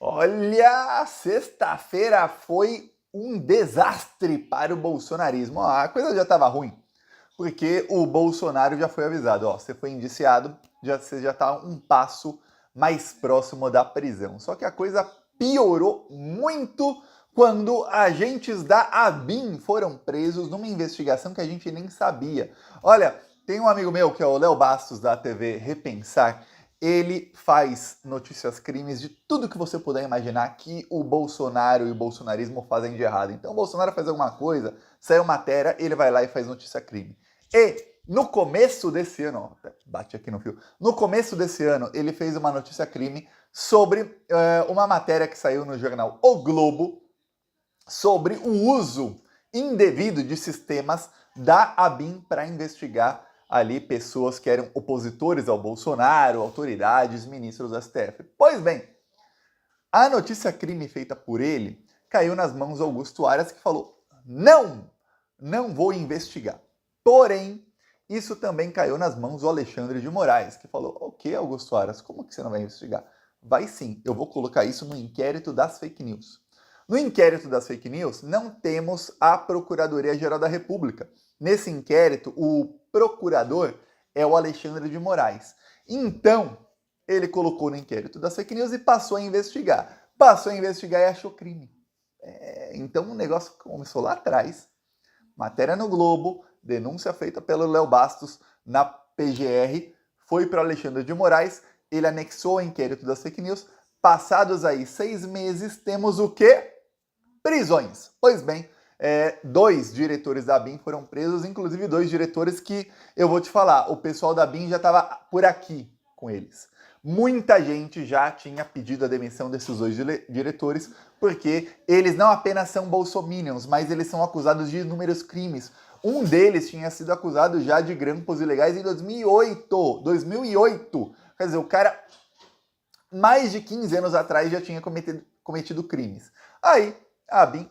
Olha, sexta-feira foi um desastre para o bolsonarismo. A coisa já estava ruim, porque o Bolsonaro já foi avisado, você foi indiciado, você já está um passo mais próximo da prisão. Só que a coisa piorou muito quando agentes da ABIN foram presos numa investigação que a gente nem sabia. Olha, tem um amigo meu que é o Léo Bastos da TV Repensar. Ele faz notícias crimes de tudo que você puder imaginar que o Bolsonaro e o bolsonarismo fazem de errado. Então o Bolsonaro faz alguma coisa, saiu matéria, ele vai lá e faz notícia crime. E no começo desse ano, bate aqui no fio, no começo desse ano ele fez uma notícia crime sobre uma matéria que saiu no jornal O Globo sobre o uso indevido de sistemas da ABIN para investigar ali pessoas que eram opositores ao Bolsonaro, autoridades, ministros do STF. Pois bem, a notícia crime feita por ele caiu nas mãos do Augusto Aras, que falou: não vou investigar. Porém, isso também caiu nas mãos do Alexandre de Moraes, que falou: ok, Augusto Aras, como que você não vai investigar? Vai sim, eu vou colocar isso no inquérito das fake news. No inquérito das fake news, não temos a Procuradoria-Geral da República. Nesse inquérito, o procurador é o Alexandre de Moraes. Então, ele colocou no inquérito das fake news e passou a investigar. Passou a investigar e achou crime. Então, o negócio começou lá atrás. Matéria no Globo, denúncia feita pelo Léo Bastos na PGR, foi para o Alexandre de Moraes, ele anexou o inquérito das fake news. Passados aí 6 meses, temos o quê? Prisões. Pois bem, 2 diretores da ABIN foram presos, inclusive 2 diretores que, eu vou te falar, o pessoal da ABIN já estava por aqui com eles. Muita gente já tinha pedido a demissão desses 2 diretores, porque eles não apenas são bolsominions, mas eles são acusados de inúmeros crimes. Um deles tinha sido acusado já de grampos ilegais em 2008. Quer dizer, o cara, mais de 15 anos atrás, já tinha cometido crimes. Aí, a ABIN,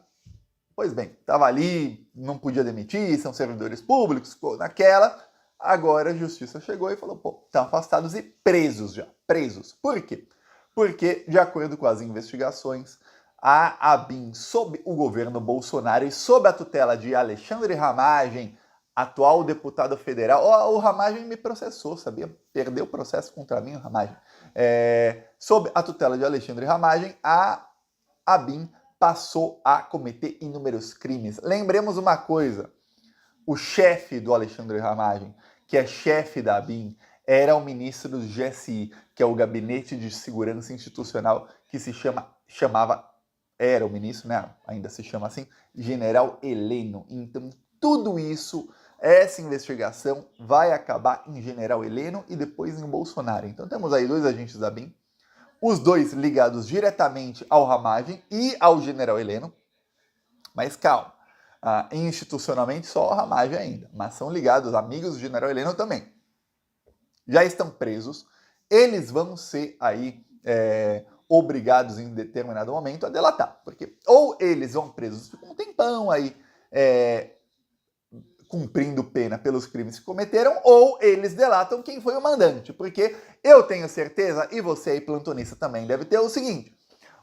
pois bem, estava ali, não podia demitir, são servidores públicos, ficou naquela. Agora a justiça chegou e falou, estão afastados e presos já, presos. Por quê? Porque, de acordo com as investigações, a ABIN, sob o governo Bolsonaro e sob a tutela de Alexandre Ramagem, atual deputado federal, o Ramagem me processou, sabia? Perdeu o processo contra mim, o Ramagem. Sob a tutela de Alexandre Ramagem, a ABIN passou a cometer inúmeros crimes. Lembremos uma coisa, o chefe do Alexandre Ramagem, que é chefe da ABIN, era o ministro do GSI, que é o Gabinete de Segurança Institucional, que era o ministro, né? Ainda se chama assim, General Heleno. Então, tudo isso, essa investigação vai acabar em General Heleno e depois em Bolsonaro. Então, temos aí 2 agentes da ABIN, os 2 ligados diretamente ao Ramagem e ao General Heleno. Mas calma, institucionalmente só o Ramagem ainda, mas são ligados, amigos do General Heleno também. Já estão presos, eles vão ser aí obrigados em determinado momento a delatar, porque ou eles vão presos, ficam um tempão aí cumprindo pena pelos crimes que cometeram, ou eles delatam quem foi o mandante, porque eu tenho certeza, e você aí plantonista também deve ter, o seguinte: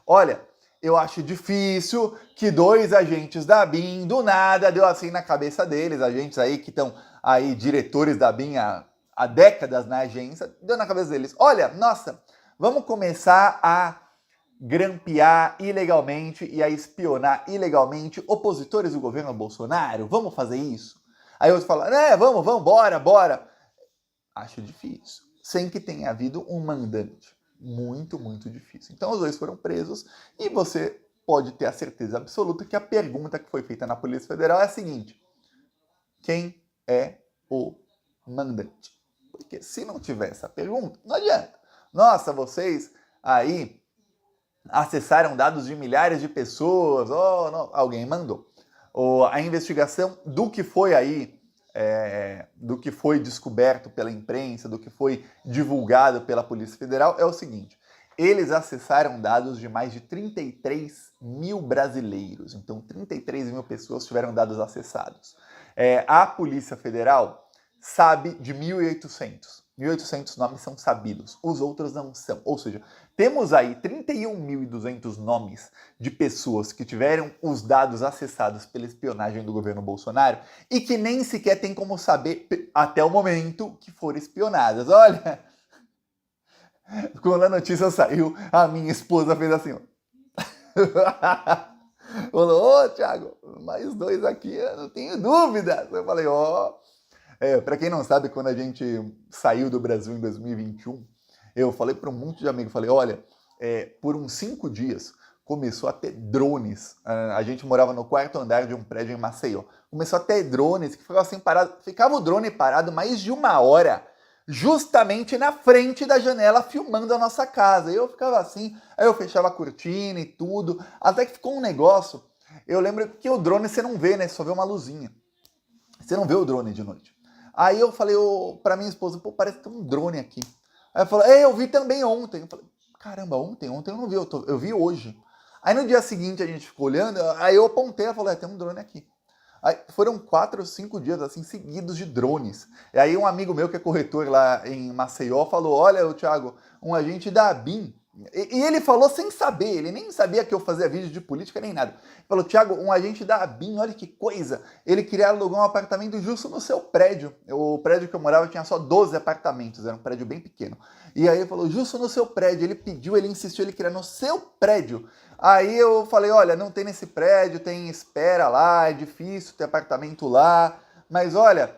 olha, eu acho difícil que 2 agentes da ABIN, do nada, deu assim na cabeça deles, agentes aí que estão aí, diretores da ABIN há décadas na agência, deu na cabeça deles: olha, nossa, vamos começar a grampear ilegalmente e a espionar ilegalmente opositores do governo Bolsonaro, vamos fazer isso? Aí outros falam, vamos, bora. Acho difícil, sem que tenha havido um mandante. Muito, muito difícil. Então os 2 foram presos e você pode ter a certeza absoluta que a pergunta que foi feita na Polícia Federal é a seguinte: quem é o mandante? Porque se não tiver essa pergunta, não adianta. Nossa, vocês aí acessaram dados de milhares de pessoas, não, alguém mandou. A investigação do que foi aí, do que foi descoberto pela imprensa, do que foi divulgado pela Polícia Federal é o seguinte: eles acessaram dados de mais de 33 mil brasileiros, então 33 mil pessoas tiveram dados acessados. A Polícia Federal sabe de 1.800. 1.800 nomes são sabidos, os outros não são. Ou seja, temos aí 31.200 nomes de pessoas que tiveram os dados acessados pela espionagem do governo Bolsonaro e que nem sequer tem como saber até o momento que foram espionadas. Olha, quando a notícia saiu, a minha esposa fez assim, ó. Falou, ô Thiago, mais 2 aqui, eu não tenho dúvidas. Eu falei, ó, pra quem não sabe, quando a gente saiu do Brasil em 2021, eu falei para um monte de amigos, falei, olha, por uns 5 dias começou a ter drones. A gente morava no 4º andar de um prédio em Maceió. Começou a ter drones que ficavam assim parados. Ficava o drone parado mais de 1 hora, justamente na frente da janela, filmando a nossa casa. E eu ficava assim, aí eu fechava a cortina e tudo, até que ficou um negócio. Eu lembro que o drone você não vê, né? Você só vê uma luzinha. Você não vê o drone de noite. Aí eu falei pra minha esposa, pô, parece que tem um drone aqui. Aí ela falou, eu vi também ontem. Eu falei, caramba, ontem eu não vi, eu vi hoje. Aí no dia seguinte a gente ficou olhando, aí eu apontei, ela falou, tem um drone aqui. Aí foram 4 ou 5 dias assim seguidos de drones. E aí um amigo meu que é corretor lá em Maceió falou, olha, Thiago, um agente da ABIN, e ele falou sem saber, ele nem sabia que eu fazia vídeo de política nem nada. Ele falou, Thiago, um agente da ABIN, olha que coisa, ele queria alugar um apartamento justo no seu prédio. O prédio que eu morava tinha só 12 apartamentos, era um prédio bem pequeno. E aí ele falou, justo no seu prédio, ele pediu, ele insistiu, ele queria no seu prédio. Aí eu falei, olha, não tem nesse prédio, tem espera lá, é difícil ter apartamento lá, mas olha,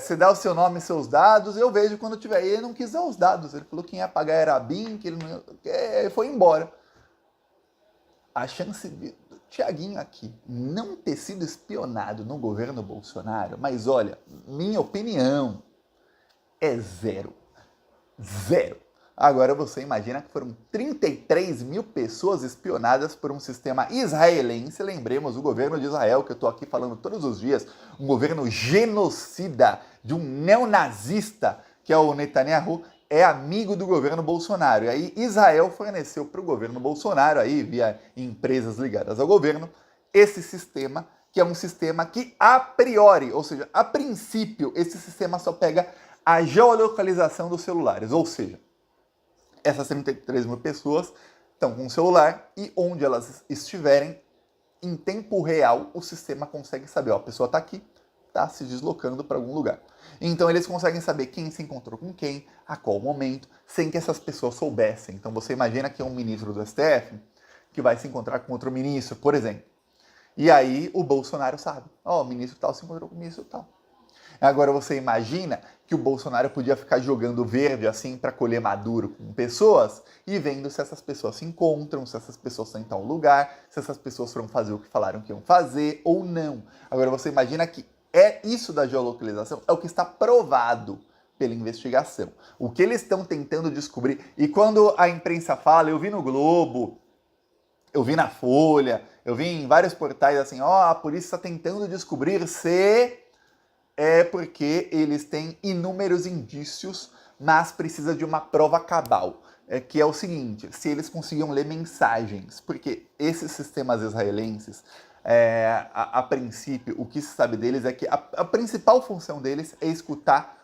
você dá o seu nome e seus dados, eu vejo quando tiver. E ele não quis dar os dados, ele falou que quem ia pagar era a BIM, que ele não foi embora. A chance de Thiaguinho aqui não ter sido espionado no governo Bolsonaro, mas olha, minha opinião é 0. 0. Agora você imagina que foram 33 mil pessoas espionadas por um sistema israelense. Lembremos, o governo de Israel, que eu estou aqui falando todos os dias, um governo genocida de um neonazista, que é o Netanyahu, é amigo do governo Bolsonaro. E aí Israel forneceu para o governo Bolsonaro, aí via empresas ligadas ao governo, esse sistema, que é um sistema que a priori, ou seja, a princípio, esse sistema só pega a geolocalização dos celulares, ou seja, essas 33 mil pessoas estão com o celular e onde elas estiverem, em tempo real, o sistema consegue saber, ó, a pessoa está aqui, está se deslocando para algum lugar. Então eles conseguem saber quem se encontrou com quem, a qual momento, sem que essas pessoas soubessem. Então você imagina que é um ministro do STF que vai se encontrar com outro ministro, por exemplo. E aí o Bolsonaro sabe, ó, o ministro tal se encontrou com o ministro tal. Agora você imagina que o Bolsonaro podia ficar jogando verde assim para colher maduro com pessoas e vendo se essas pessoas se encontram, se essas pessoas estão em tal lugar, se essas pessoas foram fazer o que falaram que iam fazer ou não. Agora você imagina que isso da geolocalização é o que está provado pela investigação. O que eles estão tentando descobrir, e quando a imprensa fala, eu vi no Globo, eu vi na Folha, eu vi em vários portais assim, ó, a polícia está tentando descobrir se é porque eles têm inúmeros indícios, mas precisa de uma prova cabal, que é o seguinte, se eles conseguiam ler mensagens, porque esses sistemas israelenses, a princípio, o que se sabe deles é que a principal função deles é escutar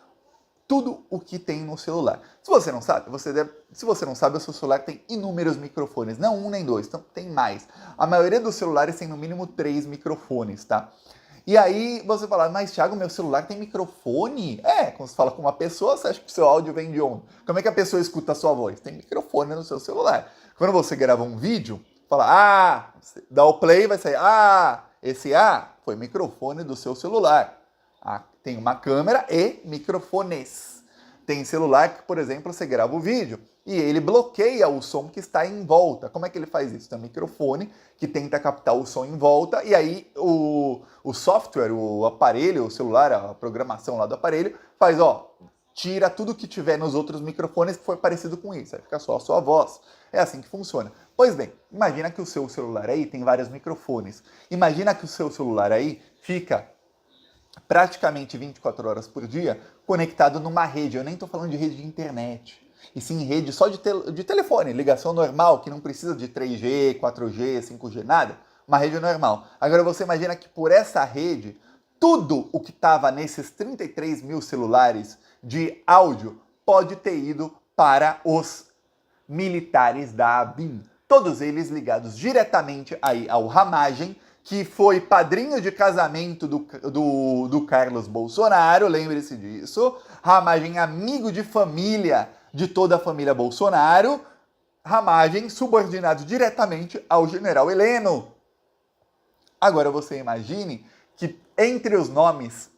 tudo o que tem no celular. Se você não sabe, se você não sabe, o seu celular tem inúmeros microfones, não um nem dois, então tem mais. A maioria dos celulares tem no mínimo 3 microfones, tá? E aí você fala, mas Thiago, meu celular tem microfone? Quando você fala com uma pessoa, você acha que o seu áudio vem de onde? Como é que a pessoa escuta a sua voz? Tem microfone no seu celular. Quando você grava um vídeo, fala, dá o play, vai sair, esse foi o microfone do seu celular. Tem uma câmera e microfones. Tem celular que, por exemplo, você grava o vídeo e ele bloqueia o som que está em volta. Como é que ele faz isso? Tem um microfone que tenta captar o som em volta e aí o software, o aparelho, o celular, a programação lá do aparelho faz, tira tudo que tiver nos outros microfones que for parecido com isso. Aí fica só a sua voz. É assim que funciona. Pois bem, imagina que o seu celular aí tem vários microfones. Imagina que o seu celular aí fica praticamente 24 horas por dia conectado numa rede. Eu nem estou falando de rede de internet, e sim rede só de telefone, ligação normal, que não precisa de 3G, 4G, 5G, nada. Uma rede normal. Agora você imagina que por essa rede, tudo o que estava nesses 33 mil celulares de áudio pode ter ido para os militares da ABIN, todos eles ligados diretamente aí ao Ramagem, que foi padrinho de casamento do Carlos Bolsonaro, lembre-se disso. Ramagem, amigo de família de toda a família Bolsonaro. Ramagem, subordinado diretamente ao general Heleno. Agora você imagine que entre os nomes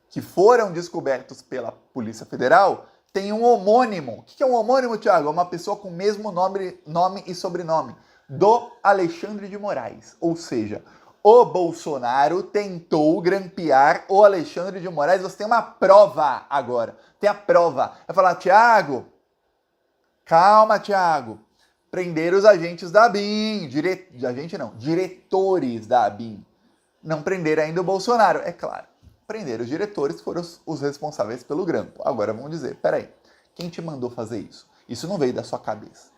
que foram descobertos pela Polícia Federal, tem um homônimo. O que é um homônimo, Thiago? É uma pessoa com o mesmo nome e sobrenome do Alexandre de Moraes. Ou seja, o Bolsonaro tentou grampear o Alexandre de Moraes. Você tem uma prova agora. Tem a prova. Vai falar, Thiago, calma, Thiago. Prender os agentes da ABIN. Diretores da ABIN. Não prender ainda o Bolsonaro. É claro. Prender os diretores foram os responsáveis pelo grampo. Agora vamos dizer, peraí, quem te mandou fazer isso? Isso não veio da sua cabeça.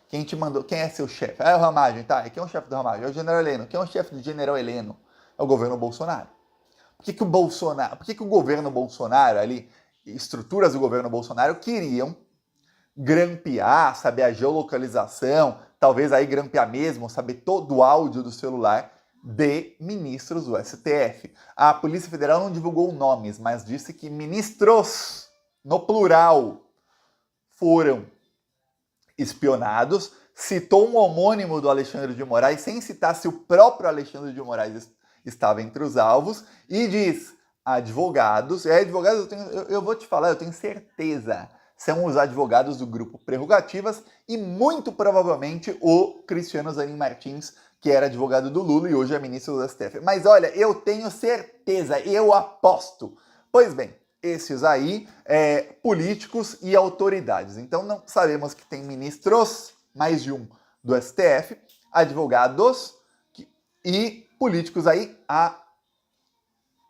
Quem te mandou? Quem é seu chefe? É o Ramagem, tá? E quem é o chefe do Ramagem? É o general Heleno. Quem é o chefe do general Heleno? É o governo Bolsonaro. Por que o governo Bolsonaro ali, estruturas do governo Bolsonaro queriam grampear, saber a geolocalização, talvez aí grampear mesmo, saber todo o áudio do celular de ministros do STF. A Polícia Federal não divulgou nomes, mas disse que ministros, no plural, foram espionados, citou um homônimo do Alexandre de Moraes, sem citar se o próprio Alexandre de Moraes estava entre os alvos, e diz, advogados, eu vou te falar, eu tenho certeza, são os advogados do grupo Prerrogativas e muito provavelmente o Cristiano Zanin Martins, que era advogado do Lula e hoje é ministro do STF. Mas olha, eu tenho certeza, eu aposto. Pois bem, esses aí, políticos e autoridades. Então não sabemos que tem ministros, mais de um, do STF, advogados e políticos aí, a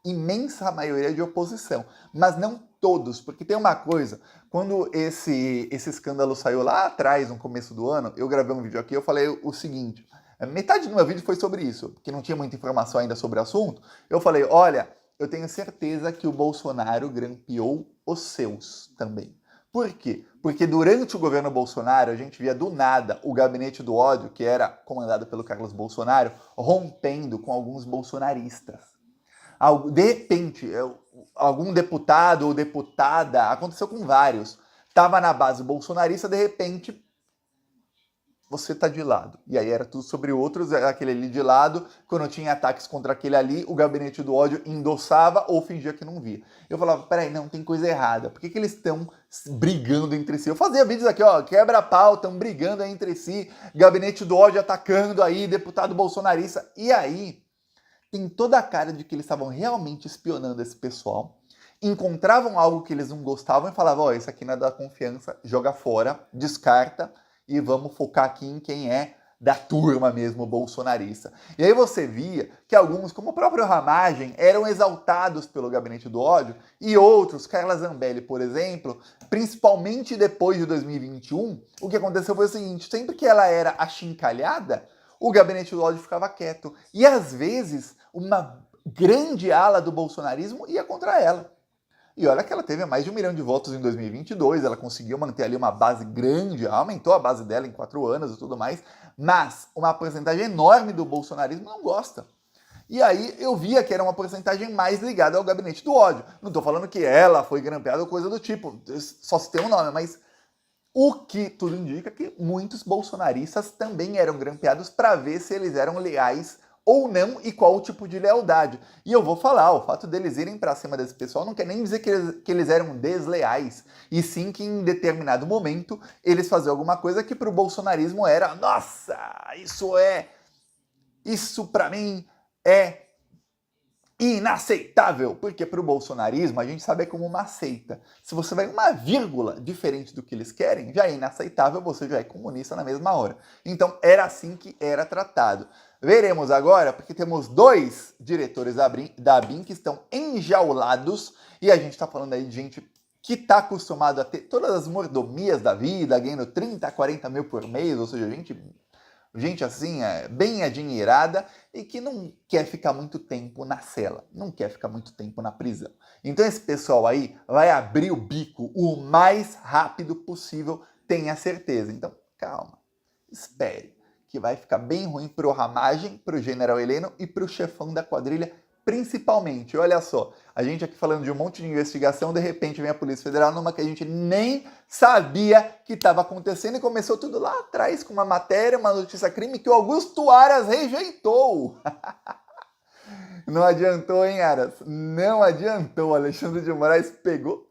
imensa maioria de oposição. Mas não todos, porque tem uma coisa, quando esse escândalo saiu lá atrás, no começo do ano, eu gravei um vídeo aqui, eu falei o seguinte, metade do meu vídeo foi sobre isso, porque não tinha muita informação ainda sobre o assunto, eu falei, olha, eu tenho certeza que o Bolsonaro grampeou os seus também. Por quê? Porque durante o governo Bolsonaro, a gente via do nada o gabinete do ódio, que era comandado pelo Carlos Bolsonaro, rompendo com alguns bolsonaristas. De repente, algum deputado ou deputada, aconteceu com vários, estava na base bolsonarista, de repente, você tá de lado. E aí era tudo sobre outros, aquele ali de lado, quando tinha ataques contra aquele ali, o gabinete do ódio endossava ou fingia que não via. Eu falava, peraí, não, tem coisa errada. Por que eles estão brigando entre si? Eu fazia vídeos aqui, ó, quebra-pau, estão brigando aí entre si, gabinete do ódio atacando aí, deputado bolsonarista. E aí, tem toda a cara de que eles estavam realmente espionando esse pessoal, encontravam algo que eles não gostavam e falavam, ó, isso aqui não é da confiança, joga fora, descarta, e vamos focar aqui em quem é da turma mesmo bolsonarista. E aí você via que alguns, como o próprio Ramagem, eram exaltados pelo gabinete do ódio, e outros, Carla Zambelli, por exemplo, principalmente depois de 2021, o que aconteceu foi o seguinte, sempre que ela era achincalhada, o gabinete do ódio ficava quieto. E às vezes, uma grande ala do bolsonarismo ia contra ela. E olha que ela teve mais de 1 milhão de votos em 2022, ela conseguiu manter ali uma base grande, aumentou a base dela em 4 anos e tudo mais, mas uma porcentagem enorme do bolsonarismo não gosta. E aí eu via que era uma porcentagem mais ligada ao gabinete do ódio. Não estou falando que ela foi grampeada ou coisa do tipo, só se tem um nome, mas o que tudo indica que muitos bolsonaristas também eram grampeados para ver se eles eram leais ou não e qual o tipo de lealdade. E eu vou falar, o fato deles irem para cima desse pessoal não quer nem dizer que eles eram desleais, e sim que em determinado momento eles faziam alguma coisa que para o bolsonarismo era, nossa, isso para mim é inaceitável, porque para o bolsonarismo a gente sabe como uma seita. Se você vai uma vírgula diferente do que eles querem, já é inaceitável, você já é comunista na mesma hora. Então era assim que era tratado. Veremos agora, porque temos 2 diretores da ABIN que estão enjaulados, e a gente está falando aí de gente que está acostumado a ter todas as mordomias da vida, ganhando 30, 40 mil por mês, ou seja, gente assim, bem adinheirada e que não quer ficar muito tempo na cela, não quer ficar muito tempo na prisão. Então esse pessoal aí vai abrir o bico o mais rápido possível tenha certeza. Então, calma, espere, que vai ficar bem ruim pro Ramagem, pro General Heleno e pro chefão da quadrilha, principalmente. Olha só, a gente aqui falando de um monte de investigação, de repente vem a Polícia Federal numa que a gente nem sabia que estava acontecendo e começou tudo lá atrás com uma matéria, uma notícia crime que o Augusto Aras rejeitou. Não adiantou, hein, Aras? Não adiantou. Alexandre de Moraes pegou.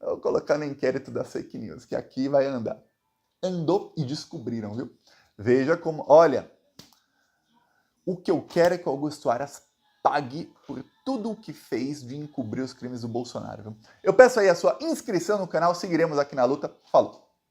Eu vou colocar no inquérito das fake news, que aqui vai andar. Andou e descobriram, viu? Veja como... Olha, o que eu quero é que o Augusto Aras pague por tudo o que fez de encobrir os crimes do Bolsonaro, viu? Eu peço aí a sua inscrição no canal, seguiremos aqui na luta. Falou!